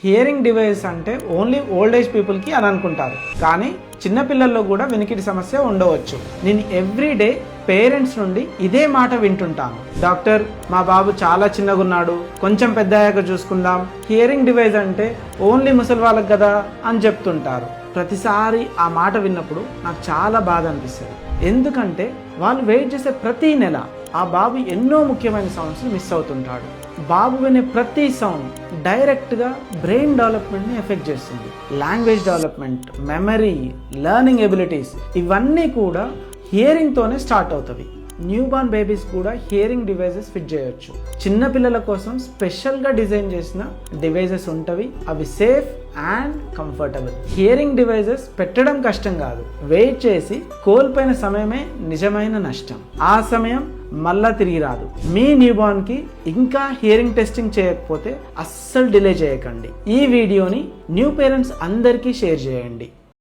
Hearing device అంటే only old age పీపుల్కి అని అనుకుంటారు, కానీ చిన్నపిల్లల్లో కూడా వినికిడి సమస్య ఉండవచ్చు. నేను ఎవ్రీడే పేరెంట్స్ నుండి ఇదే మాట వింటుంటాను, డాక్టర్ మా బాబు చాలా చిన్నగా ఉన్నాడు, కొంచెం పెద్ద అయ్యాక చూసుకుందాం, హియరింగ్ డివైస్ అంటే ఓన్లీ ముసలి వాళ్ళకి కదా అని చెప్తుంటారు. ప్రతిసారి ఆ మాట విన్నప్పుడు నాకు చాలా బాధ అనిపిస్తుంది. ఎందుకంటే వాళ్ళు వెయిట్ చేసే ప్రతి నెల ఆ బాబు ఎన్నో ముఖ్యమైన సౌండ్స్ మిస్ అవుతుంటాడు. బాబు వినే ప్రతి సౌండ్ డైరెక్ట్గా బ్రెయిన్ డెవలప్మెంట్ని ఎఫెక్ట్ చేస్తుంది. Language development, memory, learning abilities ఇవన్నీ కూడా హియరింగ్తోనే స్టార్ట్ అవుతాయి. న్యూ బార్న్ బేబీస్ కూడా హియరింగ్ డివైజెస్ ఫిట్ చేయొచ్చు. చిన్నపిల్లల కోసం స్పెషల్గా డిజైన్ చేసిన డివైజెస్ ఉంటవి. అవి safe and comfortable. Hearing devices పెట్టడం కష్టం కాదు, వెయిట్ చేసి కోల్పోయిన సమయమే నిజమైన నష్టం. ఆ సమయం మళ్ళా తిరిగి రాదు. మీ న్యూబార్న్కి ఇంకా హియరింగ్ టెస్టింగ్ చేయకపోతే అస్సలు డిలే చేయకండి. ఈ వీడియోని న్యూ పేరెంట్స్ అందరికీ షేర్ చేయండి.